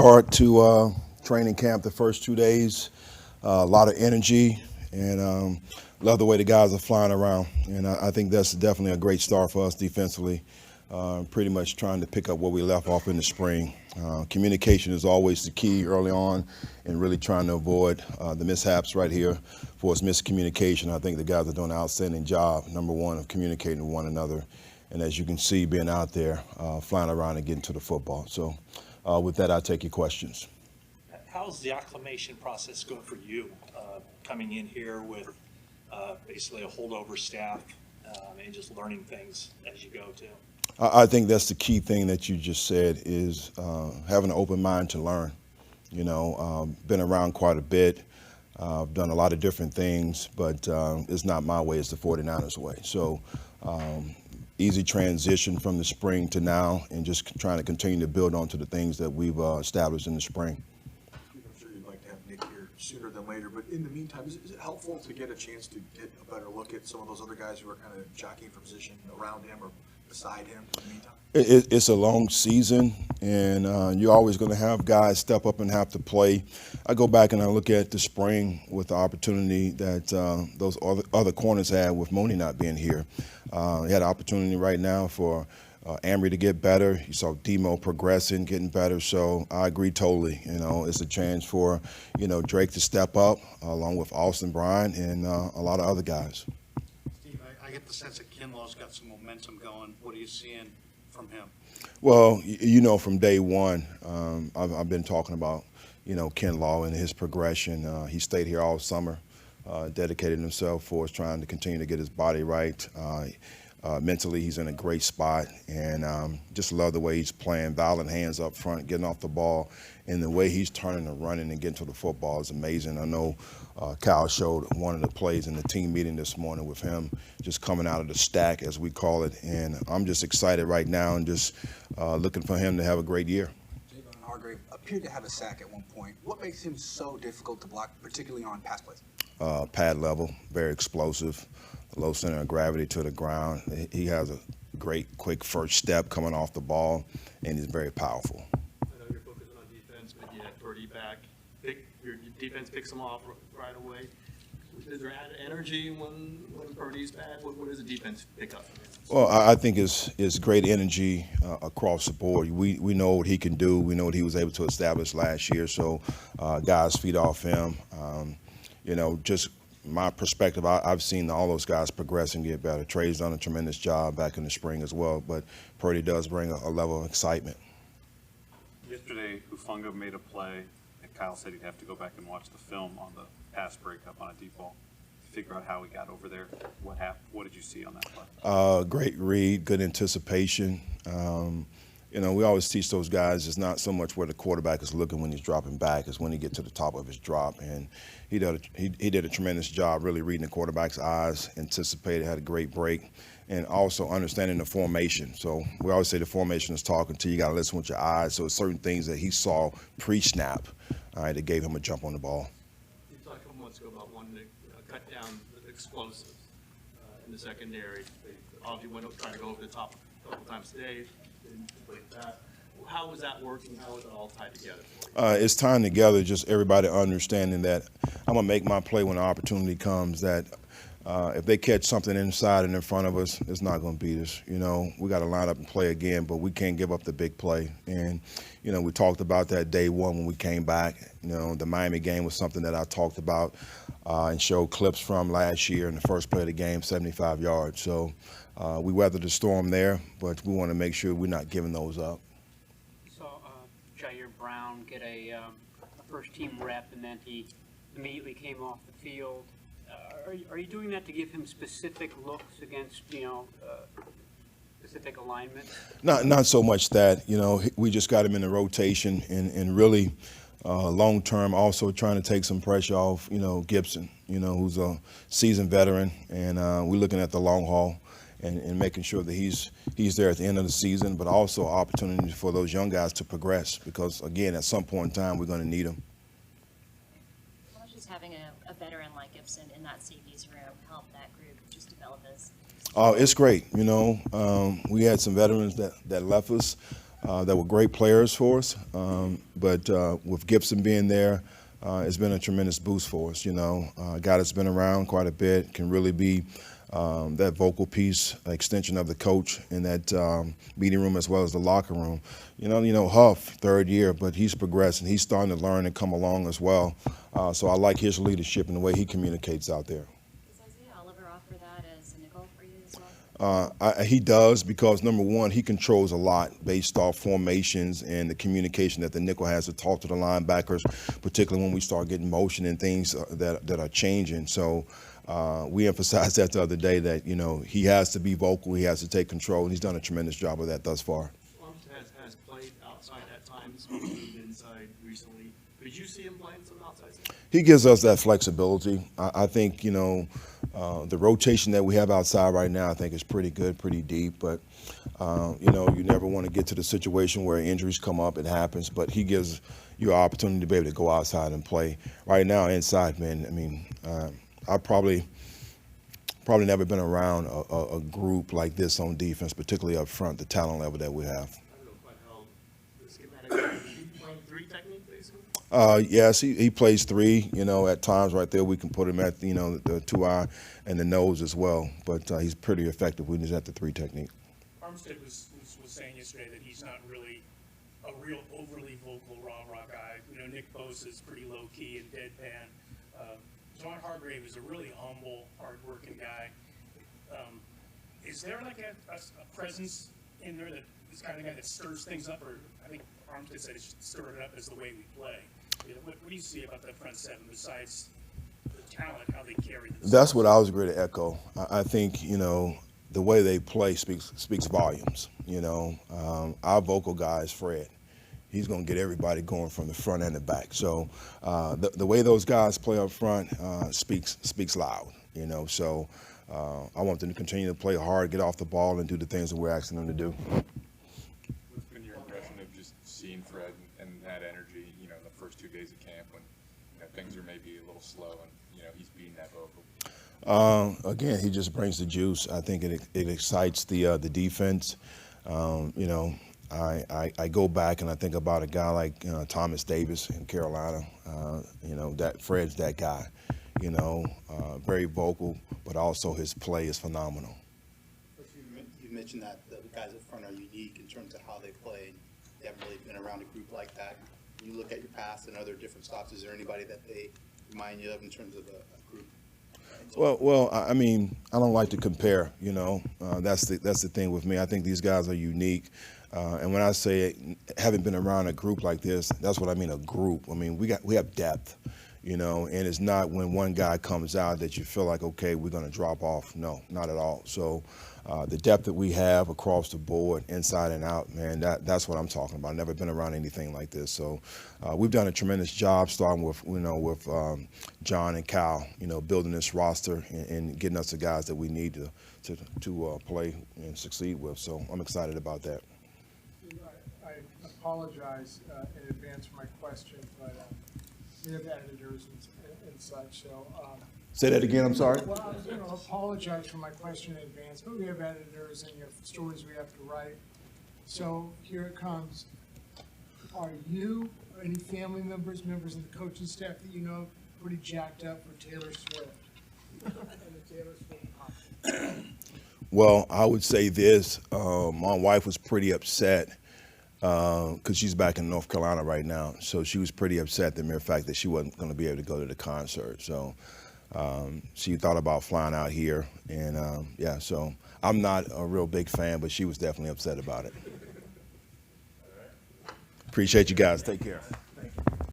start to training camp the first 2 days. A lot of energy, and love the way the guys are flying around. And I think that's definitely a great start for us defensively. Pretty much trying to pick up where we left off in the spring. Communication is always the key early on, and really trying to avoid the mishaps right here. For us, miscommunication, I think the guys are doing an outstanding job, number one, of communicating with one another. And as you can see, being out there, flying around and getting to the football. So with that, I'll take your questions. How's the acclimation process going for you, coming in here with basically a holdover staff and just learning things as you go too? I think that's the key thing that you just said is having an open mind to learn. You know, been around quite a bit. I've done a lot of different things, but it's not my way, it's the 49ers way. So easy transition from the spring to now, and just trying to continue to build on to the things that we've established in the spring. I'm sure you'd like to have Nick here sooner than later, but in the meantime, is it helpful to get a chance to get a better look at some of those other guys who are kind of jockeying for position around him or beside him in the meantime? It's a long season, and you're always going to have guys step up and have to play. I go back and I look at the spring with the opportunity that those other corners had with Mooney not being here. He had an opportunity right now for Ambry to get better. You saw Demo progressing, getting better. So I agree totally. You know, it's a chance for, you know, Drake to step up along with Austin Bryant and a lot of other guys. Steve, I get the sense that Kinlaw's got some momentum going. What are you seeing from him? Well, you know, from day one, I've been talking about, you know, Kinlaw and his progression. He stayed here all summer, dedicated himself for us, trying to continue to get his body right. Mentally, he's in a great spot, and just love the way he's playing, violent hands up front, getting off the ball, and the way he's turning and running and getting to the football is amazing. I know Kyle showed one of the plays in the team meeting this morning with him just coming out of the stack, as we call it, and I'm just excited right now and just looking for him to have a great year. Javon Hargrave appeared to have a sack at one point. What makes him so difficult to block, particularly on pass plays? Pad level, very explosive, low center of gravity to the ground. He has a great, quick first step coming off the ball, and he's very powerful. I know you're focusing on defense, but you had Purdy back. Your defense picks him off right away. Is there added energy when Purdy's back? What does the defense pick up from him? Well, I think it's great energy across the board. We know what he can do. We know what he was able to establish last year. So guys feed off him. You know, just my perspective, I've seen all those guys progress and get better. Trey's done a tremendous job back in the spring as well, but Purdy does bring a level of excitement. Yesterday, Hufanga made a play, and Kyle said he'd have to go back and watch the film on the pass breakup on a deep ball to figure out how he got over there. What happened? What did you see on that play? Great read, good anticipation. You know, we always teach those guys it's not so much where the quarterback is looking when he's dropping back, it's when he gets to the top of his drop. And he did a tremendous job really reading the quarterback's eyes, anticipated, had a great break, and also understanding the formation. So we always say the formation is talking to you. You got to listen with your eyes. So it's certain things that he saw pre-snap, all right, that gave him a jump on the ball. You talked a couple months ago about wanting to cut down the explosives in the secondary. They obviously went up trying to go over the top a couple times today. How was that working? How was it all tied together for you? It's tying together, just everybody understanding that I'm going to make my play when the opportunity comes, that if they catch something inside and in front of us, it's not going to beat us. You know, we got to line up and play again, but we can't give up the big play. And, you know, we talked about that day one when we came back. You know, the Miami game was something that I talked about and showed clips from last year in the first play of the game, 75 yards. So we weathered the storm there, but we want to make sure we're not giving those up. Saw Jair Brown get a first-team rep, and then he immediately came off the field. Are you doing that to give him specific looks against, you know, specific alignment? Not so much that. You know, we just got him in the rotation and really long-term also trying to take some pressure off, you know, Gibson, you know, who's a seasoned veteran, and we're looking at the long haul. And making sure that he's there at the end of the season, but also opportunity for those young guys to progress because, again, at some point in time, we're going to need them. How much does having a veteran like Gibson in that safeties room help that group just develop as? It's great. You know, we had some veterans that left us. that were great players for us. But with Gibson being there, it's been a tremendous boost for us. You know, a guy that's been around quite a bit, can really be that vocal piece, extension of the coach in that meeting room as well as the locker room. You know, Huff, third year, but he's progressing. He's starting to learn and come along as well. So I like his leadership and the way he communicates out there. Does Isaiah Oliver offer that as a nickel for you as well? He does, because number one, he controls a lot based off formations and the communication that the nickel has to talk to the linebackers, particularly when we start getting motion and things that are changing. So we emphasized that the other day, that, you know, he has to be vocal, he has to take control, and he's done a tremendous job of that thus far. Has played outside at times, moved inside recently. Did you see him playing some outside? He gives us that flexibility. I think, you know, the rotation that we have outside right now, I think is pretty good, pretty deep. But, you know, you never want to get to the situation where injuries come up. It happens. But he gives you an opportunity to be able to go outside and play. Right now, inside, man, I mean, I've probably never been around a group like this on defense, particularly up front, the talent level that we have. I don't know quite how the schematic is. He playing three technique, basically? Yes, he plays three. You know, at times right there we can put him at, you know, the 2-eye and the nose as well. But he's pretty effective when he's at the three technique. Armstead was saying yesterday that he's not really a real overly vocal rah-rah guy. You know, Nick Bosa is pretty low-key and deadpan. John Hargrave is a really humble, hard-working guy. Is there like a presence in there that is kind of the guy that stirs things up? Or I think Armstead said it should stir it up as the way we play. You know, what do you see about that front seven besides the talent, how they carry themselves? That's what I was going to echo. I think, you know, the way they play speaks volumes. You know, our vocal guy is Fred. He's going to get everybody going from the front and the back. So the way those guys play up front speaks loud, you know. So I want them to continue to play hard, get off the ball, and do the things that we're asking them to do. What's been your impression of just seeing Fred and that energy, you know, the first 2 days of camp when, you know, things are maybe a little slow and, you know, he's being that vocal? Again, he just brings the juice. I think it excites the defense. You know, I go back and I think about a guy like Thomas Davis in Carolina. You know, that Fred's that guy. You know, very vocal, but also his play is phenomenal. You mentioned that the guys up front are unique in terms of how they play. They haven't really been around a group like that. When you look at your past and other different stops, is there anybody that they remind you of in terms of a group? Well, I mean, I don't like to compare. You know, that's the thing with me. I think these guys are unique. And when I say haven't been around a group like this, that's what I mean, a group. I mean, we have depth, you know, and it's not when one guy comes out that you feel like, okay, we're going to drop off. No, not at all. So the depth that we have across the board, inside and out, man, that's what I'm talking about. I've never been around anything like this. So we've done a tremendous job starting with, you know, with John and Kyle, you know, building this roster and getting us the guys that we need to play and succeed with. So I'm excited about that. I apologize in advance for my question, but we have editors and such, so. Say that again, I'm sorry. Well, I was going to apologize for my question in advance, but we have editors and you have stories we have to write. So here it comes. Are you or any family members of the coaching staff that you know pretty jacked up for Taylor Swift and the Taylor Swift option? Well, I would say this. My wife was pretty upset because she's back in North Carolina right now. So she was pretty upset, the mere fact that she wasn't going to be able to go to the concert. So she thought about flying out here. And, yeah, so I'm not a real big fan, but she was definitely upset about it. Appreciate you guys. Take care.